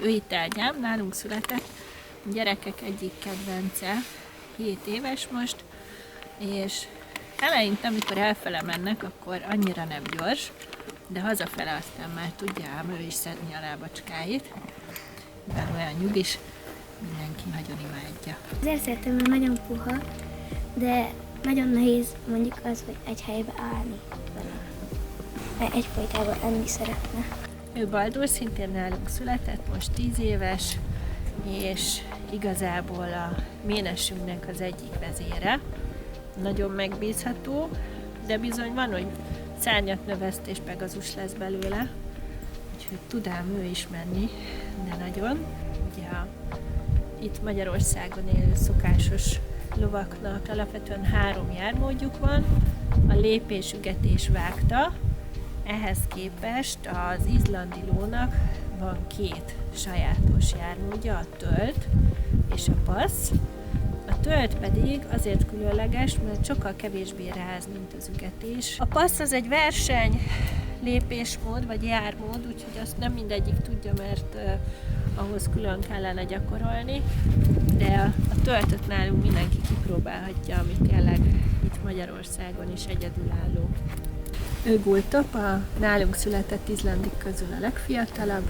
Ő itt Ágyám, nálunk született, a gyerekek egyik kedvence, 7 éves most, és eleinte, amikor elfele mennek, akkor annyira nem gyors, de hazafele aztán már tudja ám ő is szedni a lábacskáit, mivel olyan nyugis, mindenki nagyon imádja. Azért szeretem, mert nagyon puha, de nagyon nehéz mondjuk az, hogy egy helybe állni vele. Mert egyfolytában enni szeretne. Ő Baldur szintén nálunk született, most 10 éves, és igazából a ménesünknek az egyik vezére. Nagyon megbízható, de bizony van, hogy szárnyat növeszt és Pegazus lesz belőle, úgyhogy tud ám ő is menni, de nagyon. Ugye itt Magyarországon élő szokásos lovaknak alapvetően 3 jármódjuk van, a lépés, ügetés, vágta. Ehhez képest az izlandi lónak van 2 sajátos jármódja, a tölt és a passz. A tölt pedig azért különleges, mert sokkal kevésbé ráz, mint az ügetés. A passz az egy verseny lépésmód, vagy jármód, úgyhogy azt nem mindegyik tudja, mert ahhoz külön kellene gyakorolni, de a töltöt nálunk mindenki kipróbálhatja, ami tényleg itt Magyarországon is egyedülálló. Ő Gultop, a nálunk született izlandik közül a legfiatalabb,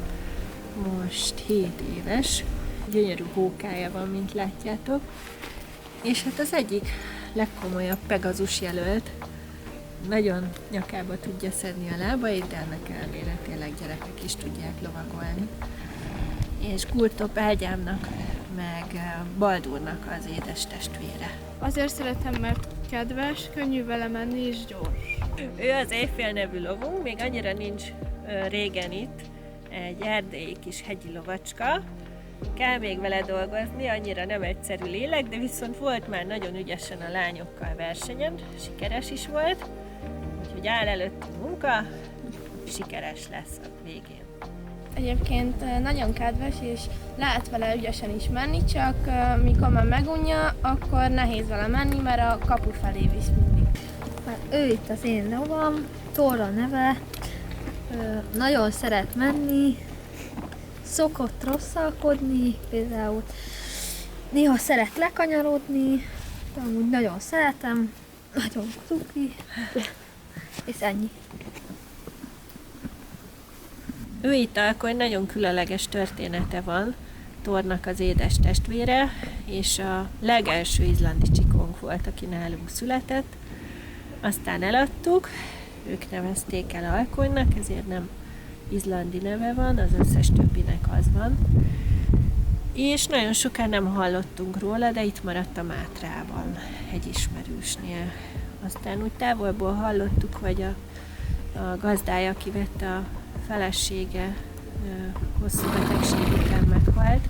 most 7 éves, gyönyörű hókája van, mint látjátok, és hát az egyik legkomolyabb Pegazus jelölt, nagyon nyakába tudja szedni a lábait, de ennek ellenére tényleg gyerekek is tudják lovagolni. És Gultop Ágyámnak, meg Baldurnak az édes testvére. Azért szeretem, mert kedves, könnyű vele menni és gyors. Ő az Éjfél nevű lovunk, még annyira nincs régen itt, egy erdélyi kis hegyi lovacska. Kell még vele dolgozni, annyira nem egyszerű lélek, de viszont volt már nagyon ügyesen a lányokkal versenyen, sikeres is volt, úgyhogy áll előtt a munka, sikeres lesz a végén. Egyébként nagyon kedves, és lehet vele ügyesen is menni, csak mikor már megunja, akkor nehéz vele menni, mert a kapu felé visz mindig. Hát ő itt az én lovam, Tóra neve, nagyon szeret menni, szokott rosszalkodni, például néha szeret lekanyarodni, de amúgy nagyon szeretem, nagyon cuki, és ennyi. Ő itt akkor nagyon különleges története van, Thornak az édes testvére, és a legelső izlandi csikónk volt, aki nálunk született. Aztán eladtuk, ők nevezték el Alkonynak, ezért nem izlandi neve van, az összes többinek az van. És nagyon sokan nem hallottunk róla, de itt maradt a Mátrában, egy ismerősnél. Aztán úgy távolból hallottuk, hogy a gazdája, aki vette a felesége, hosszú betegség után meghalt,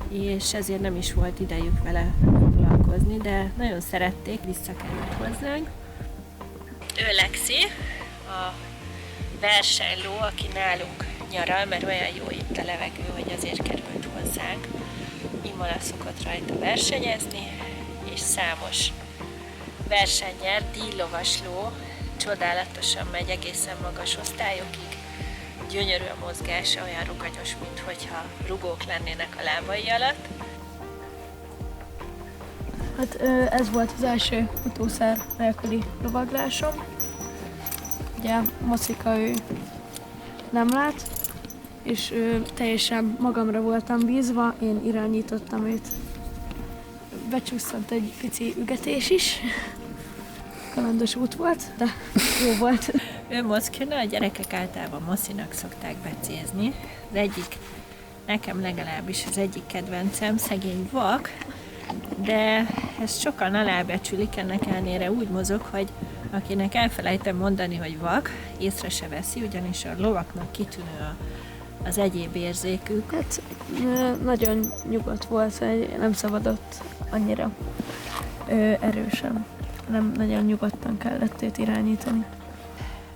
és ezért nem is volt idejük vele foglalkozni, de nagyon szerették, visszakerült hozzánk. Ő Lexi, a versenyló, aki nálunk nyaral, mert olyan jó itt a levegő, hogy azért került hozzánk. Imola szokott rajta versenyezni, és számos versenyer, díjlovasló, csodálatosan megy egészen magas osztályokig. Gyönyörű a mozgása, olyan ruganyos, mintha rugók lennének a lábai alatt. Hát ez volt az első utószer nélküli lovaglásom. Ugye Moszika ő nem lát, és teljesen magamra voltam bízva, én irányítottam őt. Becsúsztant egy pici ügetés is, kalandos út volt, de jó volt. Ő Moszkina, a gyerekek általában Moszinak szokták becézni. Az egyik, nekem legalábbis az egyik kedvencem, szegény vak, de ezt sokan alábecsülik, ennek ellenére úgy mozog, hogy akinek elfelejtem mondani, hogy vak, észre se veszi, ugyanis a lovaknak kitűnő az egyéb érzékük. Hát nagyon nyugodt volt, nem szabadott annyira erősen. Nem nagyon nyugodtan kellett őt irányítani.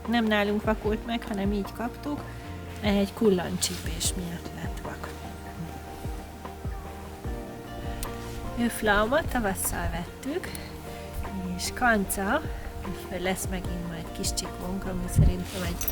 Nem nálunk vakult meg, hanem így kaptuk, egy kullancsípés miatt lett vak. Ő Flauma, tavasszal vettük, és Kanca, hogy lesz megint majd kis csikónk, ami szerintem egy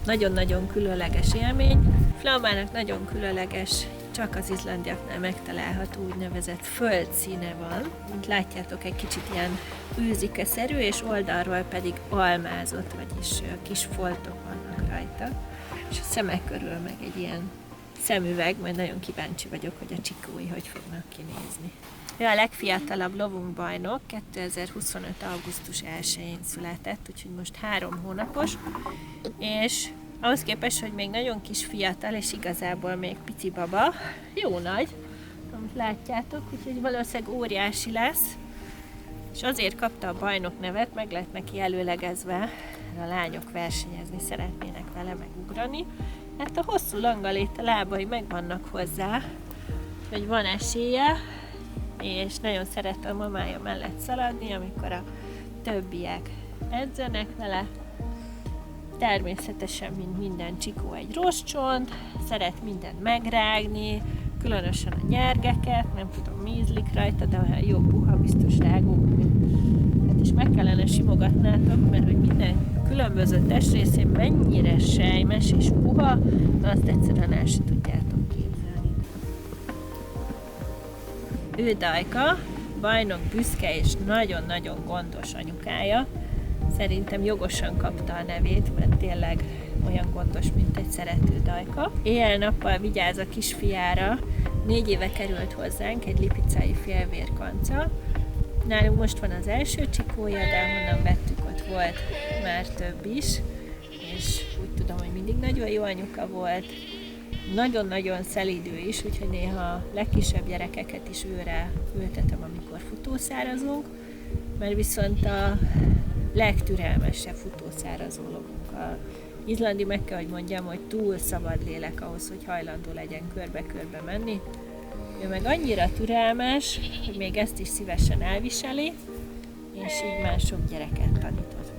nagyon-nagyon különleges élmény. Flammának nagyon különleges, csak az izlandiaknál megtalálható úgynevezett földszíne van. Mint látjátok, egy kicsit ilyen őzikeszerű, és oldalról pedig almázott, vagyis kis foltok vannak rajta. És a szemek körül meg egy ilyen szemüveg, majd nagyon kíváncsi vagyok, hogy a csikói hogy fognak kinézni. Ő a legfiatalabb lovunk bajnok, 2025. augusztus 1-én született, úgyhogy most 3 hónapos, és ahhoz képest, hogy még nagyon kis fiatal, és igazából még pici baba, jó nagy, amit látjátok, úgyhogy valószínűleg óriási lesz, és azért kapta a bajnok nevet, meg lett neki előlegezve, a lányok versenyezni szeretnének vele megugrani. Hát a hosszú langalét a lábai megvannak hozzá, hogy van esélye, és nagyon szeret a mamája mellett szaladni, amikor a többiek edzenek vele. Természetesen, mint minden csikó, egy rossz csont, szeret mindent megrágni, különösen a nyergeket, nem tudom, mi ízlik rajta, de olyan jó puha, biztos rágógumi. Hát is meg kellene simogatnátok, mert hogy minden különböző testrészén mennyire sejmes és puha, azt egyszerűen el sem tudjátok képzelni. Ő Dajka, bajnok büszke és nagyon-nagyon gondos anyukája. Szerintem jogosan kapta a nevét, mert tényleg olyan gondos, mint egy szerető Dajka. Éjjel-nappal vigyáz a kisfiára. 4 éve került hozzánk egy lipicai félvérkanca. Nálunk most van az első csikója, de honnan vettük, ott volt már több is. És úgy tudom, hogy mindig nagyon jó anyuka volt. Nagyon-nagyon szelídő is, úgyhogy néha a legkisebb gyerekeket is őre ültetem, amikor futószárazunk, mert viszont a legtürelmesebb futószárazó lovunk. A izlandi, meg kell, hogy mondjam, hogy túl szabad lélek ahhoz, hogy hajlandó legyen körbe-körbe menni. Ő meg annyira türelmes, hogy még ezt is szívesen elviseli, és így már sok gyereket tanított